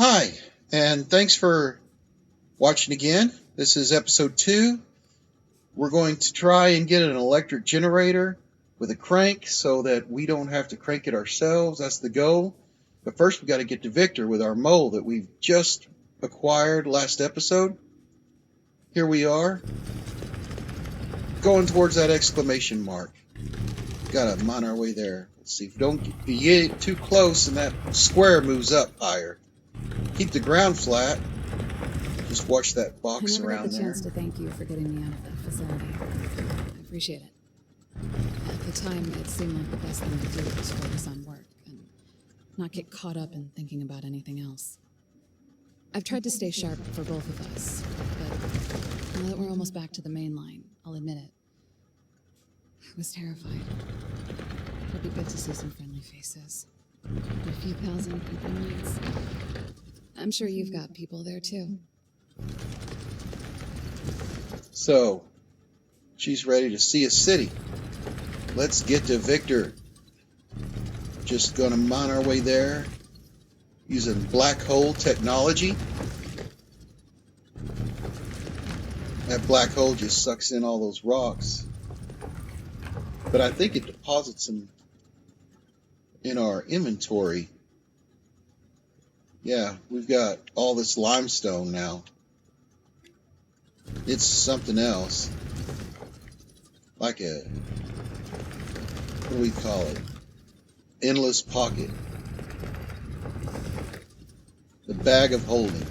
Hi, and thanks for watching again. This is episode 2. We're going to try and get an electric generator with a crank so that we don't have to crank it ourselves. That's the goal. But first we got to get to Victor with our mole that we've just acquired last episode. Here we are, going towards that exclamation mark. Got to mine our way there. Let's see, if we don't get too close and that square moves up higher. Keep the ground flat. Just watch that box around there. I never got the chance to thank you for getting me out of that facility. I appreciate it. At the time, it seemed like the best thing to do was focus on work and not get caught up in thinking about anything else. I've tried to stay sharp for both of us, but now that we're almost back to the main line, I'll admit it. I was terrified. It'll be good to see some friendly faces. A few pals in people minds. I'm sure you've got people there too. So, she's ready to see a city. Let's get to Victor. Just gonna mine our way there using black hole technology. That black hole just sucks in all those rocks. But I think it deposits them in our inventory. Yeah, we've got all this limestone now. It's something else. Like a, what do we call it? Endless pocket. The bag of holding.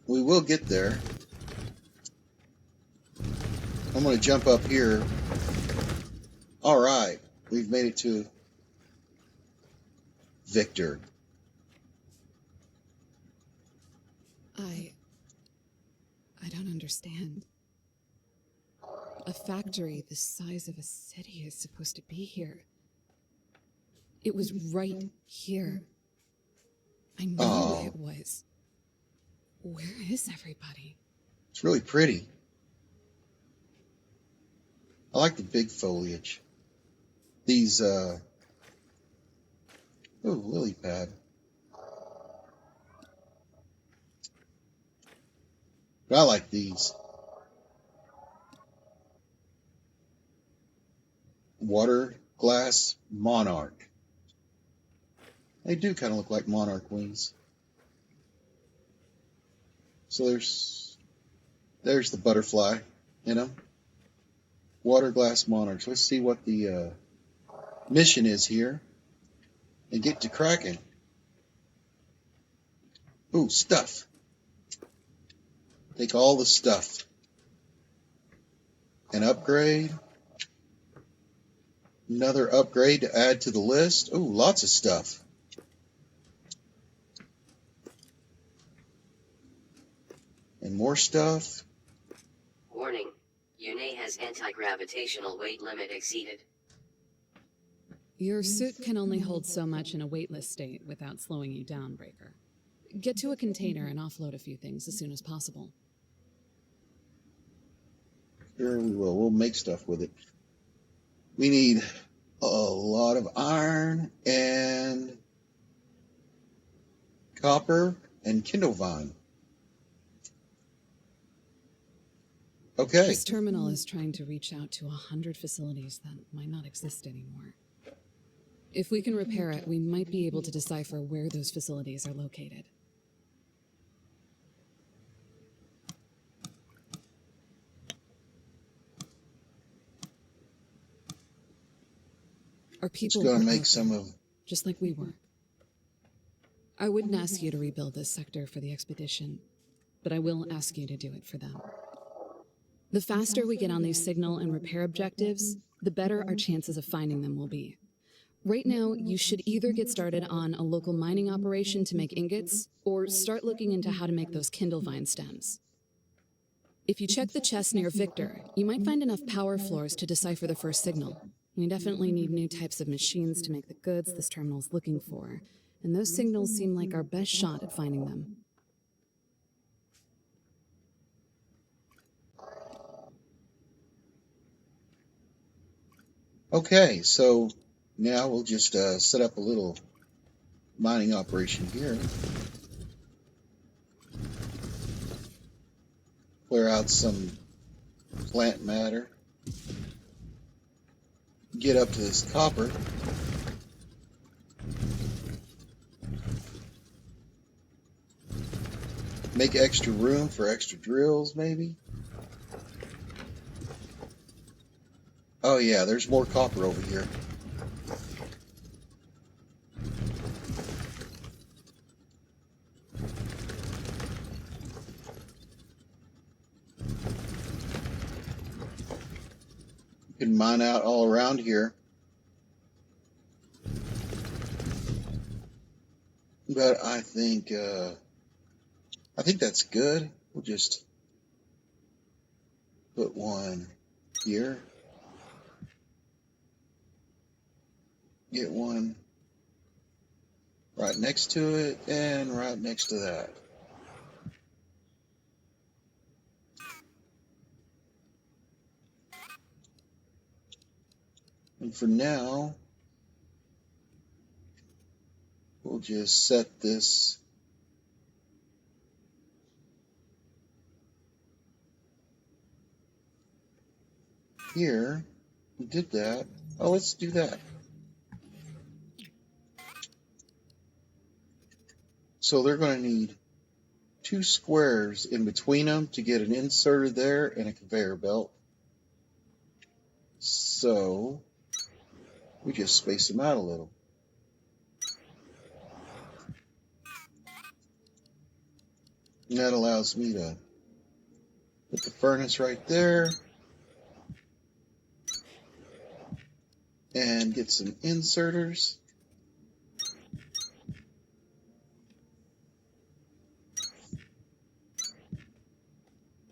We will get there. I'm going to jump up here. All right, we've made it to Victor. I don't understand. A factory the size of a city is supposed to be here. It was right here. I know it was. Where is everybody? It's really pretty. I like the big foliage. These, lily pad. But I like these. Water glass monarch. They do kind of look like monarch wings. So there's the butterfly in them. Water glass monarchs. Let's see what the mission is here and get to cracking. Ooh, stuff. Take all the stuff. An upgrade. Another upgrade to add to the list. Ooh, lots of stuff. And more stuff. Warning. Yune has anti-gravitational weight limit exceeded. Your suit can only hold so much in a weightless state without slowing you down, Breaker. Get to a container and offload a few things as soon as possible. Sure we will. We'll make stuff with it. We need a lot of iron and copper and kindle vine. Okay. This terminal is trying to reach out to 100 facilities that might not exist anymore. If we can repair it, we might be able to decipher where those facilities are located. Our people going to make some of... just like we were. I wouldn't ask you to rebuild this sector for the expedition, but I will ask you to do it for them. The faster we get on these signal and repair objectives, the better our chances of finding them will be. Right now, you should either get started on a local mining operation to make ingots, or start looking into how to make those kindle vine stems. If you check the chest near Victor, you might find enough power floors to decipher the first signal. We definitely need new types of machines to make the goods this terminal's looking for, and those signals seem like our best shot at finding them. Okay, so now we'll just set up a little mining operation here. Clear out some plant matter. Get up to this copper. Make extra room for extra drills, maybe. Oh yeah, there's more copper over here. You can mine out all around here. But I think that's good. We'll just put one here. Get one right next to it and right next to that. And for now, we'll just set this here. We did that. Oh, let's do that. So they're going to need 2 squares in between them to get an inserter there and a conveyor belt. So we just space them out a little. And that allows me to put the furnace right there and get some inserters.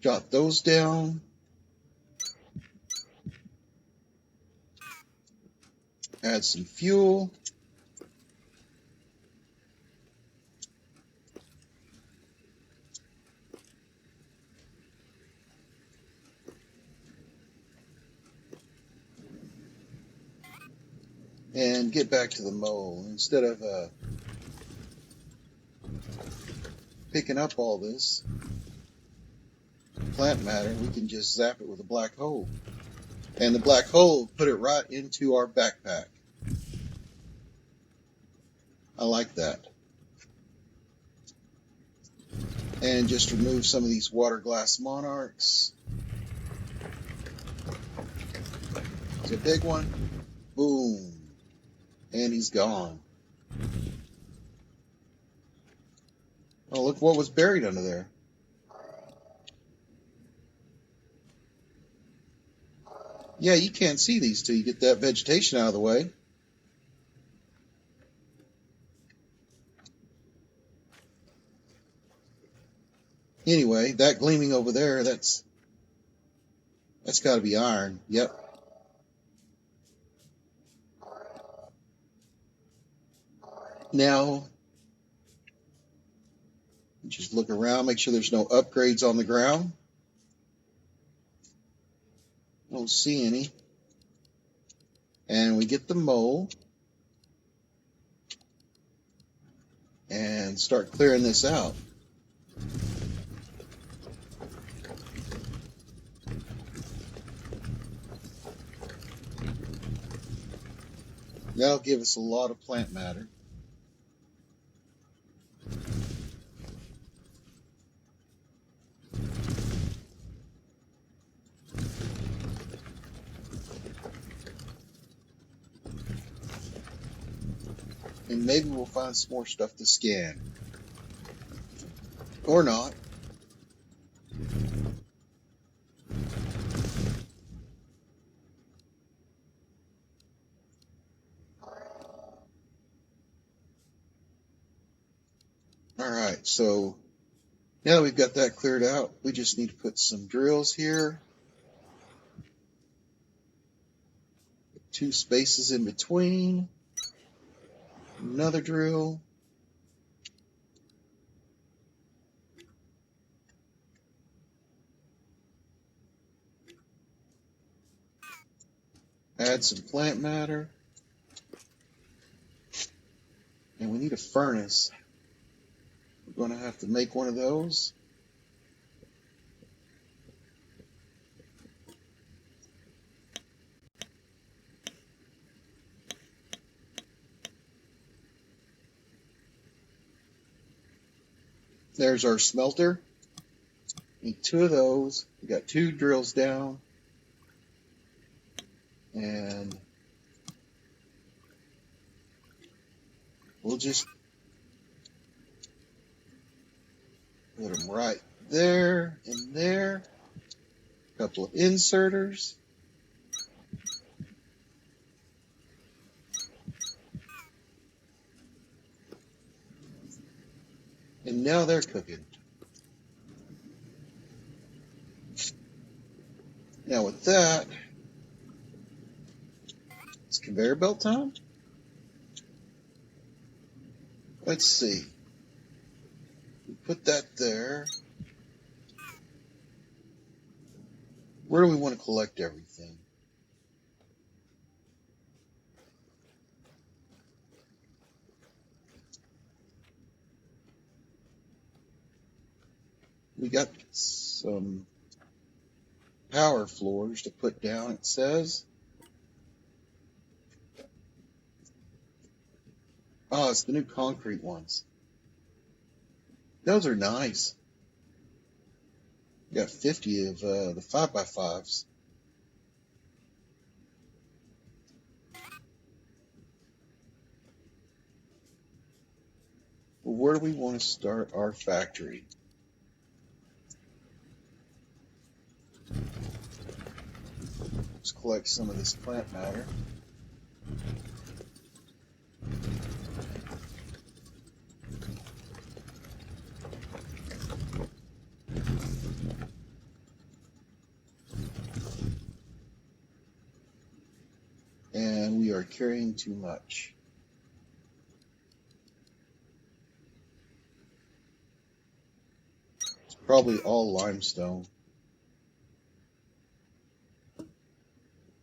Jot those down. Add some fuel. And get back to the mole. Instead of picking up all this plant matter, we can just zap it with a black hole. And the black hole put it right into our backpack. I like that. And just remove some of these water glass monarchs. It's a big one. Boom. And he's gone. Oh, look what was buried under there. Yeah, you can't see these till you get that vegetation out of the way. Anyway, that gleaming over there, that's got to be iron. Yep. Now, just look around, make sure there's no upgrades on the ground. Don't see any. And we get the mole and start clearing this out. That'll give us a lot of plant matter. And maybe we'll find some more stuff to scan. Or not. Alright, so now that we've got that cleared out, we just need to put some drills here. 2 spaces in between. Another drill. add some plant matter. And we need a furnace. We're going to have to make one of those. There's our smelter. Need 2 of those. We got 2 drills down. And we'll just put them right there and there. A couple of inserters. And now they're cooking. Now with that, it's conveyor belt time. Let's see. We put that there. Where do we want to collect everything? We got some power floors to put down, it says. Oh, it's the new concrete ones. Those are nice. We got 50 of the 5x5s. Well, where do we want to start our factory? Let's collect some of this plant matter. And we are carrying too much. It's probably all limestone.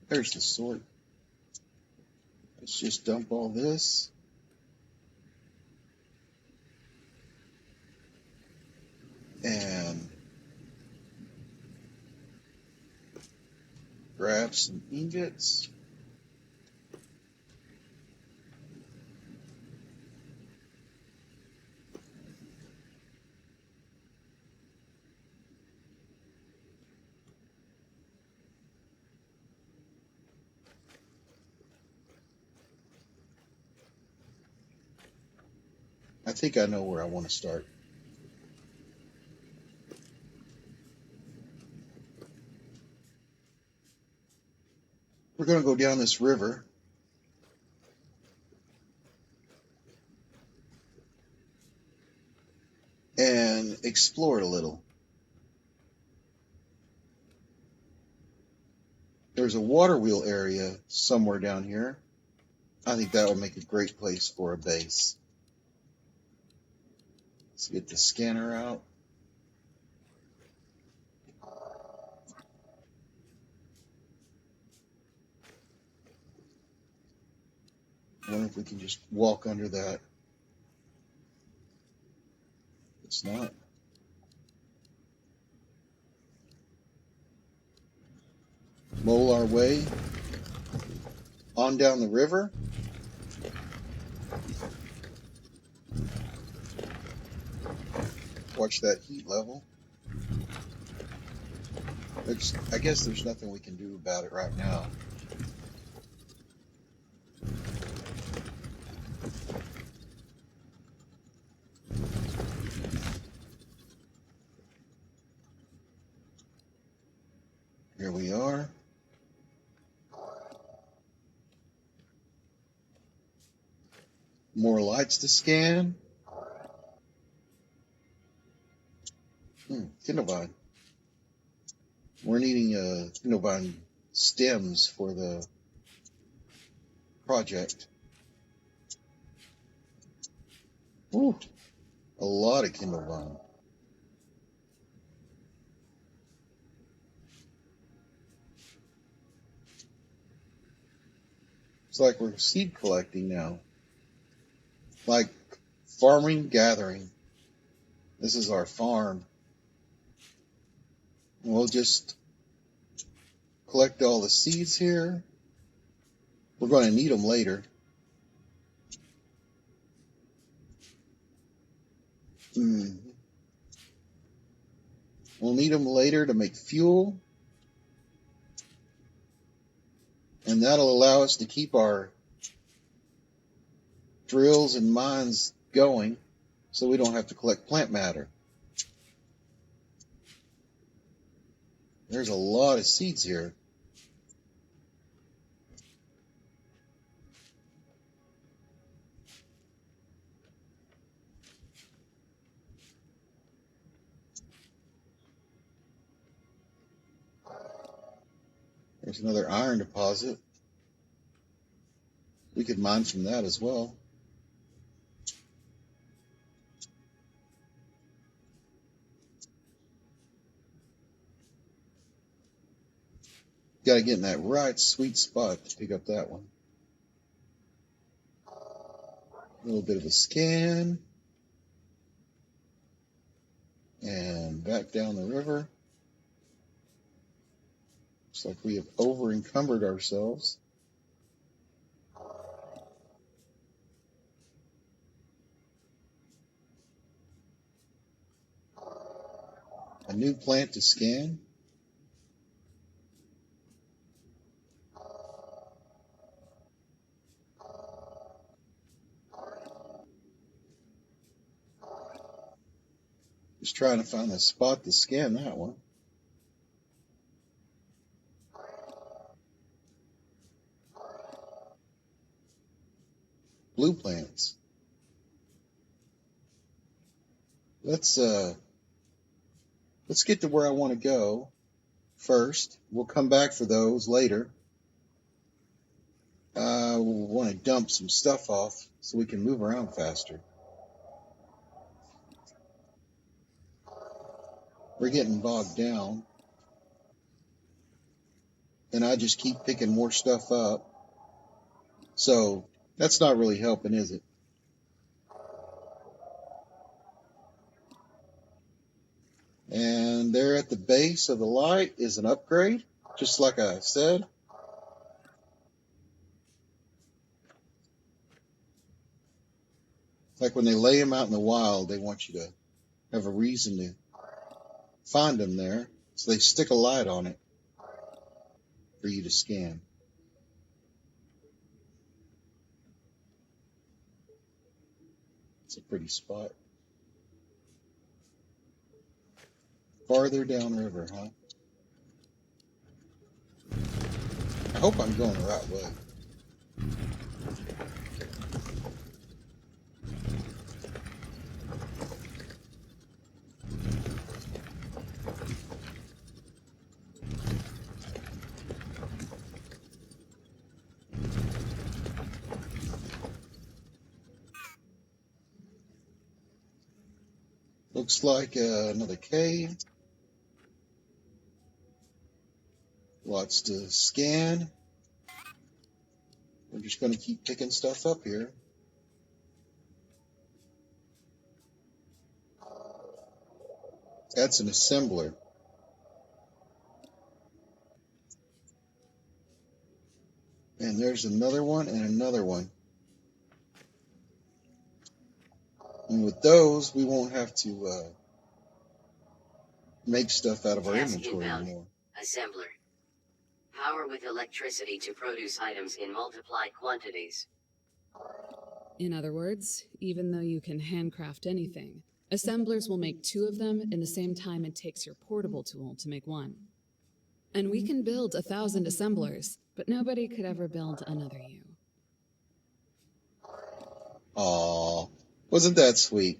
There's the sort. Let's just dump all this. And grab some ingots. I think I know where I want to start. We're going to go down this river. And explore it a little. There's a water wheel area somewhere down here. I think that would make a great place for a base. Let's get the scanner out. I wonder if we can just walk under that. It's not. Mole our way on down the river. Watch that heat level. I guess there's nothing we can do about it right now. Here we are. More lights to scan. Kindlevine. We're needing Kindlevine stems for the project. Ooh, a lot of Kindlevine. It's like we're seed collecting now. Like farming, gathering. This is our farm. And we'll just collect all the seeds here. We're going to need them later. We'll need them later to make fuel. And that'll allow us to keep our drills and mines going so we don't have to collect plant matter. There's a lot of seeds here. There's another iron deposit. We could mine from that as well. Got to get in that right sweet spot to pick up that one. A little bit of a scan. And back down the river. Looks like we have over encumbered ourselves. A new plant to scan. Just trying to find a spot to scan that one. Blue plants. Let's get to where I want to go first. We'll come back for those later. We'll want to dump some stuff off so we can move around faster. We're getting bogged down. And I just keep picking more stuff up. So that's not really helping, is it? And there at the base of the light is an upgrade, just like I said. Like when they lay them out in the wild, they want you to have a reason to find them there. So they stick a light on it for you to scan. It's a pretty spot. Farther downriver, huh? I hope I'm going the right way. Looks like another cave. Lots to scan. We're just going to keep picking stuff up here. That's an assembler. And there's another one and another one. And with those, we won't have to make stuff out of our Task inventory inbound. anymore. Assembler. Power with electricity to produce items in multiplied quantities. In other words, even though you can handcraft anything, assemblers will make 2 of them in the same time it takes your portable tool to make 1. And we can build 1,000 assemblers, but nobody could ever build another you. Aw, wasn't that sweet?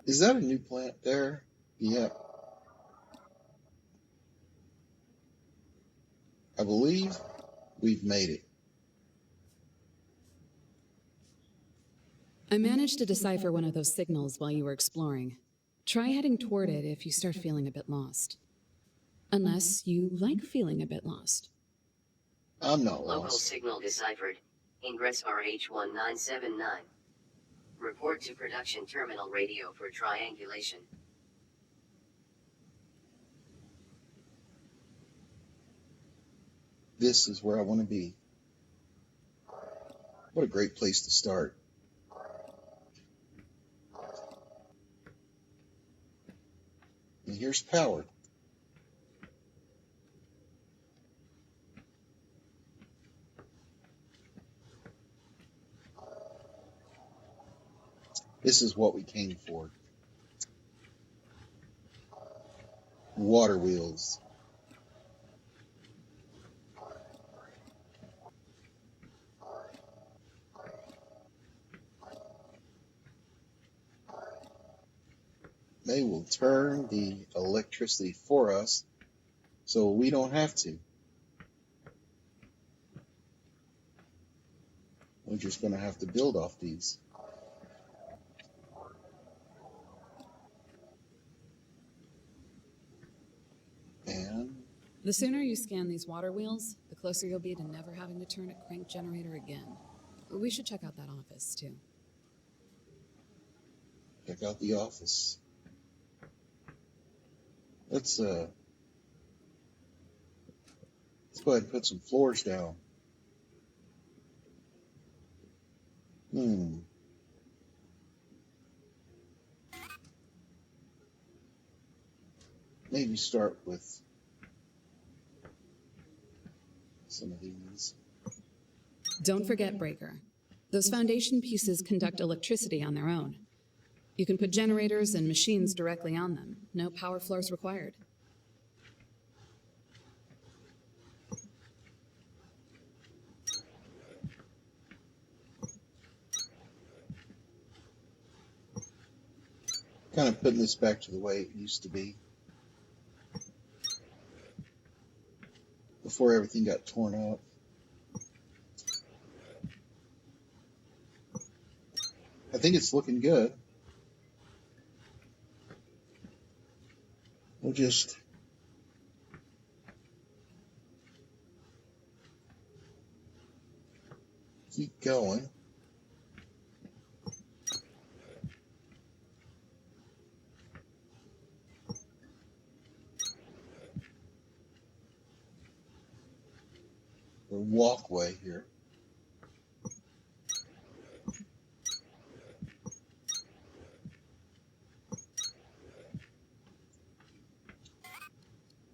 Is that a new plant there? Yep. I believe we've made it. I managed to decipher one of those signals while you were exploring. Try heading toward it if you start feeling a bit lost. Unless you like feeling a bit lost. I'm not Local lost. signal deciphered. Ingress RH1979. Report to production terminal radio for triangulation. This is where I want to be. What a great place to start. And here's power. This is what we came for. Water wheels. They will turn the electricity for us so we don't have to. We're just going to have to build off these. And The sooner you scan these water wheels, the closer you'll be to never having to turn a crank generator again. We should check out that office, too. check out the office. Let's go ahead and put some floors down. Maybe start with some of these. Don't forget breaker. Those foundation pieces conduct electricity on their own. You can put generators and machines directly on them. No power floors required. Kind of putting this back to the way it used to be before everything got torn up. I think it's looking good. We'll just keep going. The walkway here.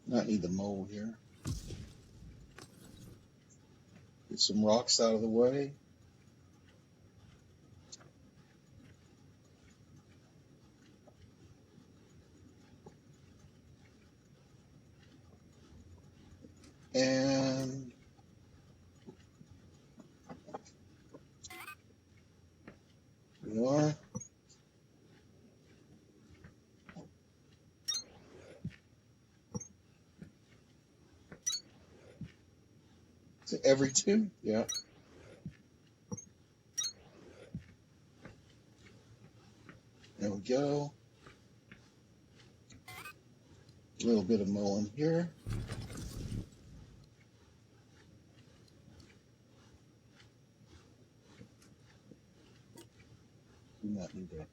Not need the mold here. Get some rocks out of the way. And we are. Is it every two? Yeah. There we go. A little bit of mowing here. Do not need that.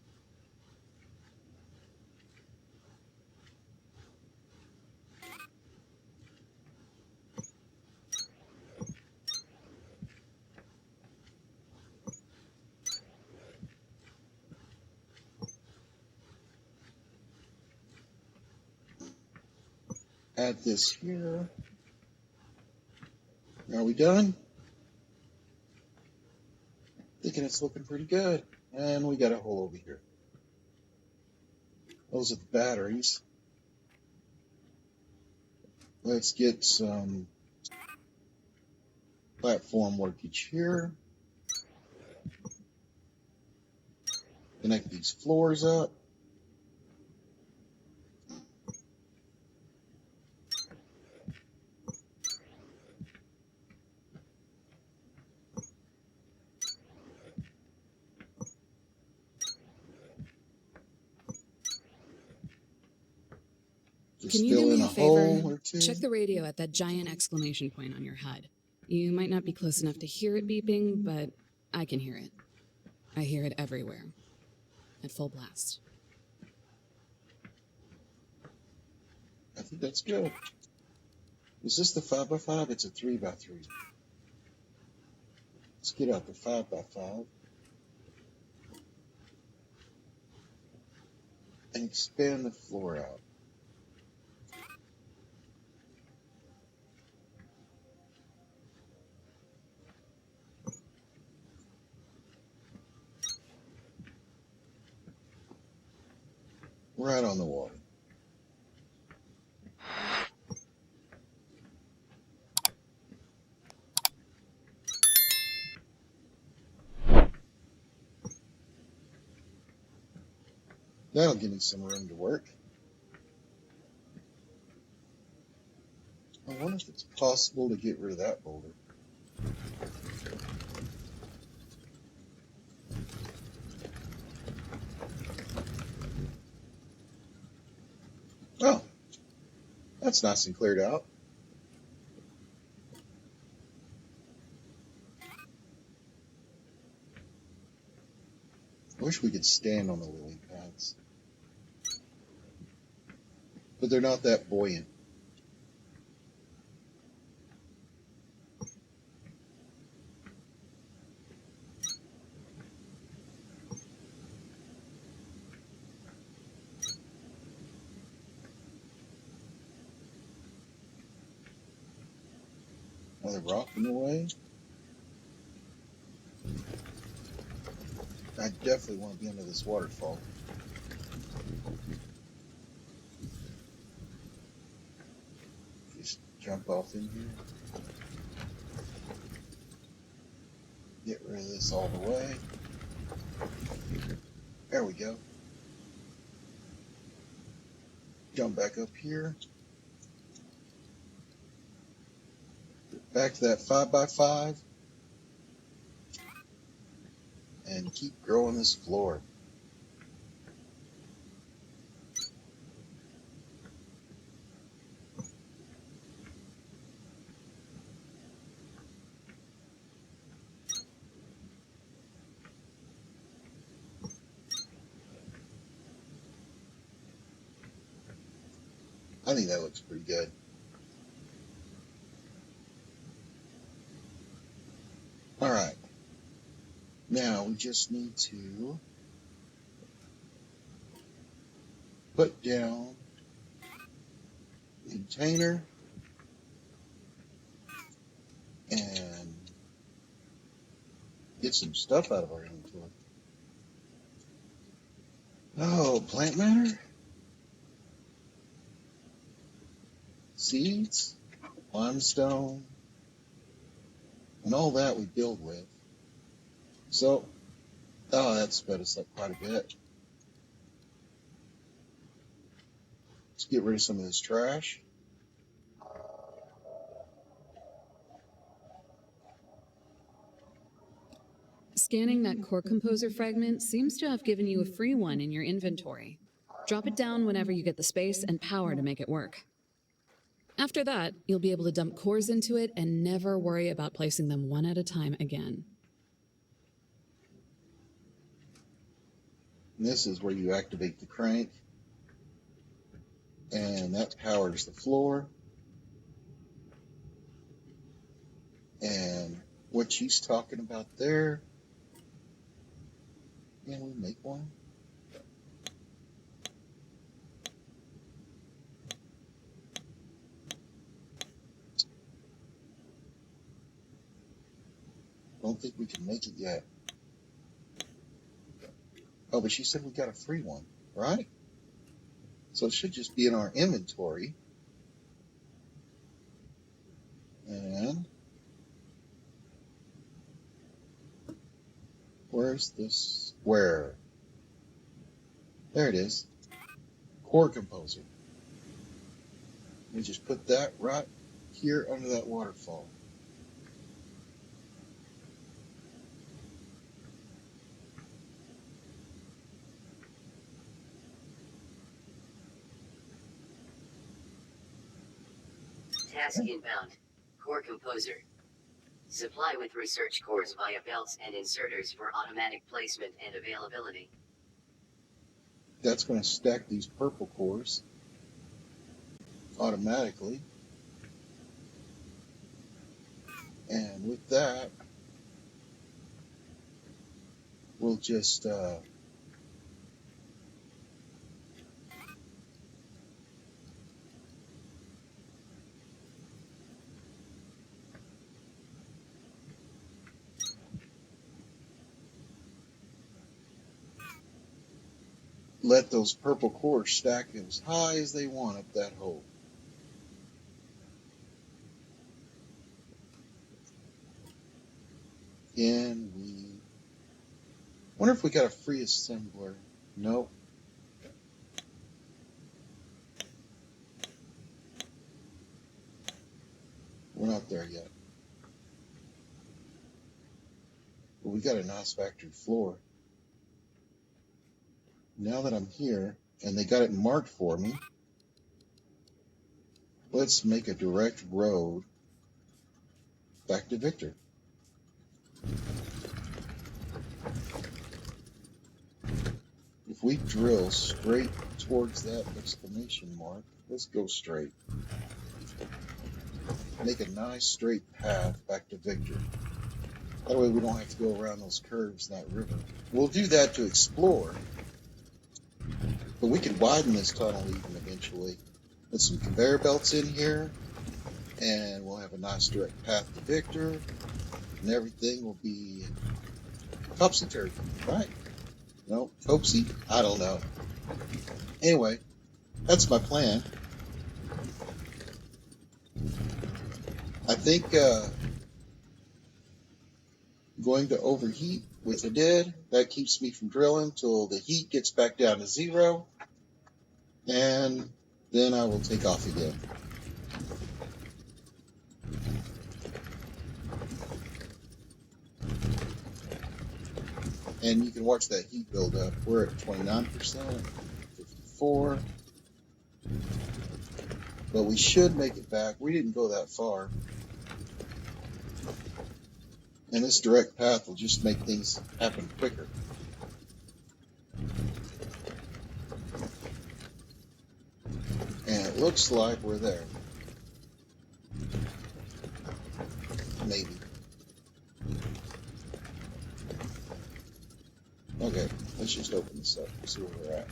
Add this here. Are we done? Thinking it's looking pretty good. And we got a hole over here. Those are the batteries. Let's get some platform workage here. Connect these floors up. Just Can you fill do in me a a hole favor? or two. Check the radio at that giant exclamation point on your HUD. You might not be close enough to hear it beeping, but I can hear it. I hear it everywhere. At full blast. I think that's good. Is this the 5x5? It's a 3x3. Let's get out the 5x5 and expand the floor out. Right on the water. That'll give me some room to work. I wonder if it's possible to get rid of that boulder. Oh, that's nice and cleared out. I wish we could stand on the lily pads, but they're not that buoyant. Another rock in the way. I definitely want to be under this waterfall. Just jump off in here. Get rid of this all the way. There we go. Jump back up here. Back to that 5x5. And keep growing this floor. I think that looks pretty good. All right. Now we just need to put down the container and get some stuff out of our inventory. Oh, plant matter, seeds, limestone, and all that we build with. So, oh, that sped us up quite a bit. Let's get rid of some of this trash. Scanning that core composer fragment seems to have given you a free one in your inventory. Drop it down whenever you get the space and power to make it work. After that, you'll be able to dump cores into it and never worry about placing them one at a time again. And this is where you activate the crank. And that powers the floor. And what she's talking about there, can we make one? Don't think we can make it yet. Oh, but she said we got a free one, right? So it should just be in our inventory. And where's this? Where? There it is. Core composer. We just put that right here under that waterfall. Task inbound. Core composer. Supply with research cores via belts and inserters for automatic placement and availability. That's going to stack these purple cores automatically. And with that, we'll just let those purple cores stack as high as they want up that hole. Again, we wonder if we got a free assembler. Nope. We're not there yet. But we got a nice factory floor. Now that I'm here, and they got it marked for me, let's make a direct road back to Victor. If we drill straight towards that exclamation mark, let's go straight. Make a nice straight path back to Victor. That way we don't have to go around those curves in that river. We'll do that to explore, but we could widen this tunnel even eventually. Put some conveyor belts in here, and we'll have a nice direct path to Victor, and everything will be topsy-turvy, right? No? Topsy? I don't know. Anyway, that's my plan. I think going to overheat, which I did. That keeps me from drilling till the heat gets back down to 0. And then I will take off again. And you can watch that heat build up. We're at 29%, 54. But we should make it back. We didn't go that far. And this direct path will just make things happen quicker. And it looks like we're there. Maybe. Okay, let's just open this up and see where we're at.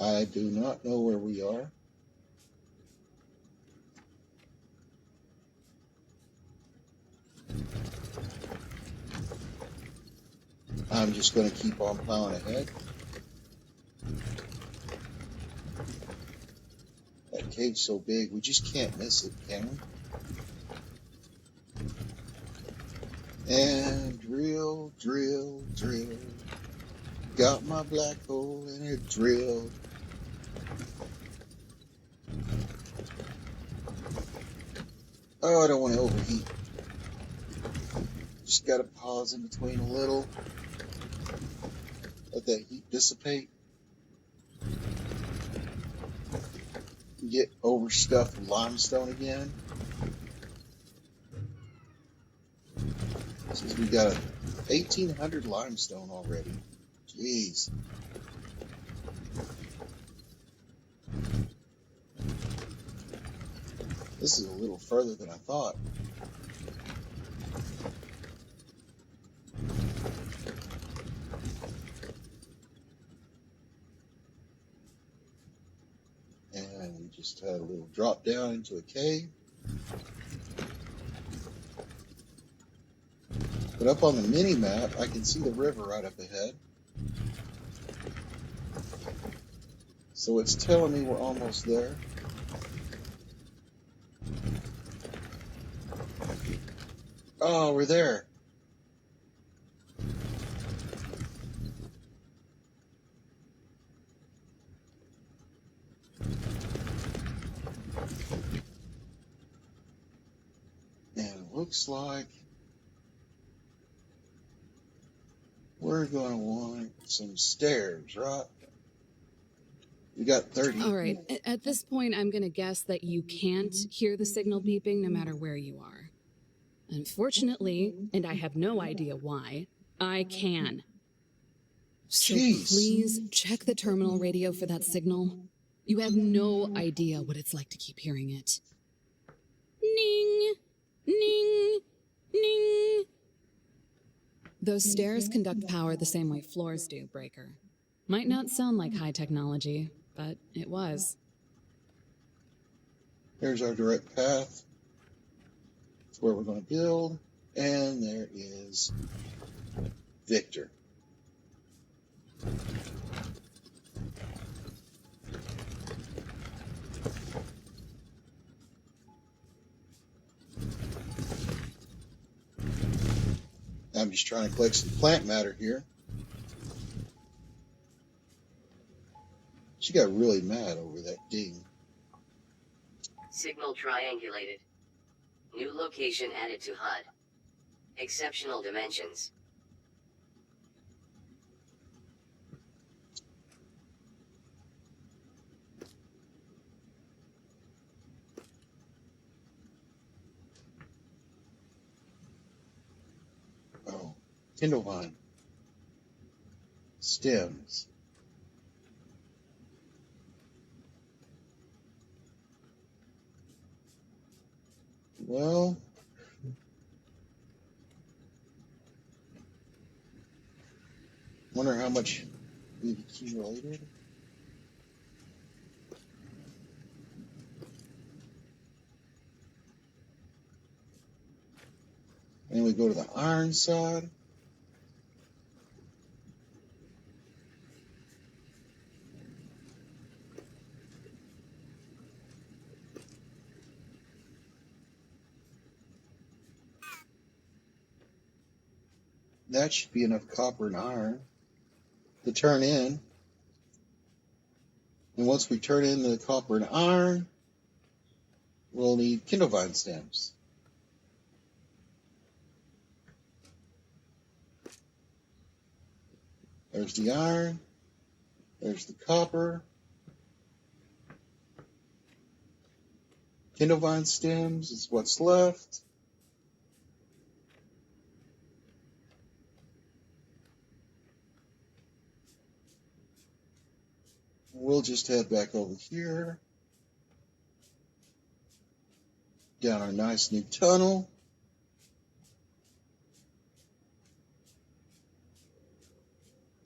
I do not know where we are. I'm just going to keep on plowing ahead. That cave's so big, we just can't miss it, can we? And drill, drill, drill. Got my black hole and it drilled. Oh, I don't want to overheat. Just got to pause in between a little. Let that heat dissipate. Get overstuffed with limestone again. Since we got 1,800 limestone already. Jeez. This is a little further than I thought. And we just had a little drop down into a cave. But up on the mini map, I can see the river right up ahead. So it's telling me we're almost there. Oh, we're there. And it looks like We're going to want some stairs, right? We got 30. All right, at this point, I'm going to guess that you can't hear the signal beeping no matter where you are. Unfortunately, and I have no idea why, I can. So Jeez. please check the terminal radio for that signal. You have no idea what it's like to keep hearing it. Ning, ning, ning. Those stairs conduct power the same way floors do, Breaker. Might not sound like high technology, but it was. There's our direct path. That's where we're going to build. And there is Victor. I'm just trying to collect some plant matter here. She got really mad over that ding. Signal triangulated. New location added to HUD. Exceptional dimensions. Oh, Kindlevine. Stems. Well, wonder how much we've accumulated. And we go to the iron side. That should be enough copper and iron to turn in. And once we turn in the copper and iron, we'll need Kindlevine stems. There's the iron. There's the copper. Kindlevine stems is what's left. We'll just head back over here. Down our nice new tunnel.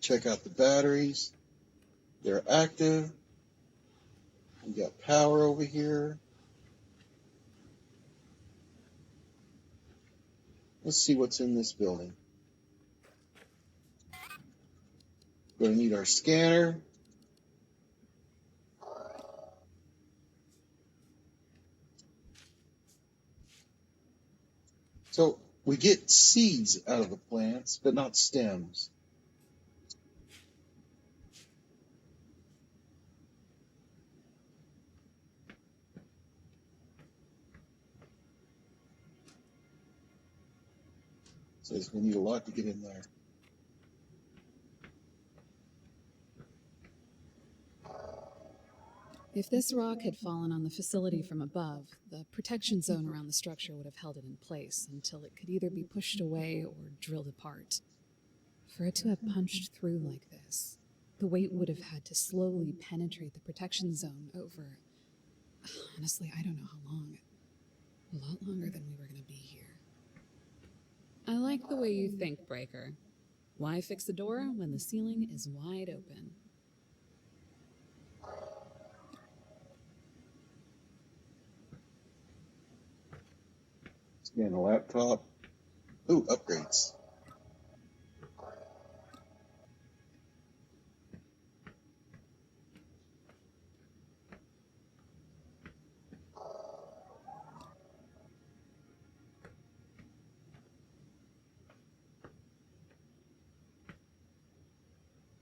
Check out the batteries. They're active. We got power over here. Let's see what's in this building. We're going to need our scanner. So we get seeds out of the plants, but not stems. So we need a lot to get in there. If this rock had fallen on the facility from above, the protection zone around the structure would have held it in place until it could either be pushed away or drilled apart. For it to have punched through like this, the weight would have had to slowly penetrate the protection zone over... Honestly, I don't know how long. A lot longer than we were going to be here. I like the way you think, Breaker. Why fix the door when the ceiling is wide open? Scan the laptop. Ooh, upgrades.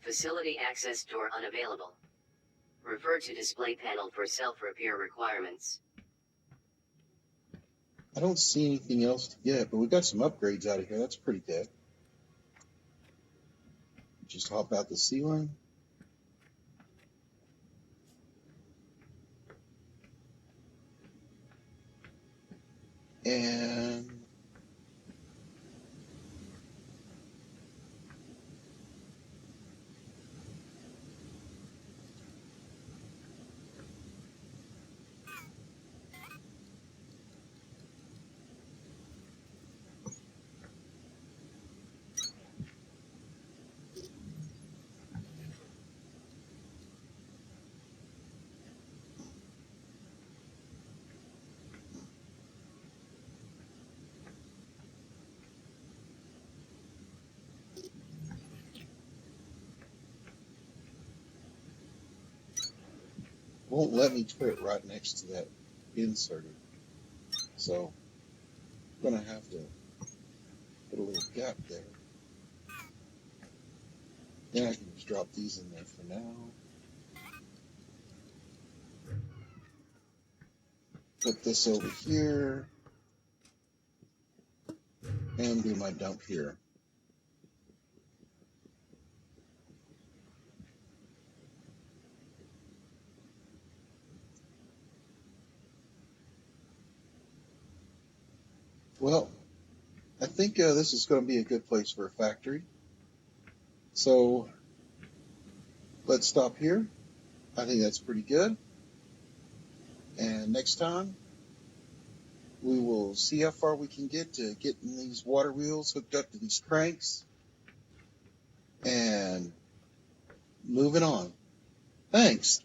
Facility access door unavailable. Refer to display panel for self-repair requirements. I don't see anything else to get, but we got some upgrades out of here. That's pretty good. just hop out the ceiling. And won't let me put it right next to that inserter. So I'm going to have to put a little gap there. Then I can just drop these in there for now. Put this over here. And do my dump here. Well, I think this is going to be a good place for a factory. So let's stop here. I think that's pretty good. And next time, we will see how far we can get to getting these water wheels hooked up to these cranks and moving on. Thanks.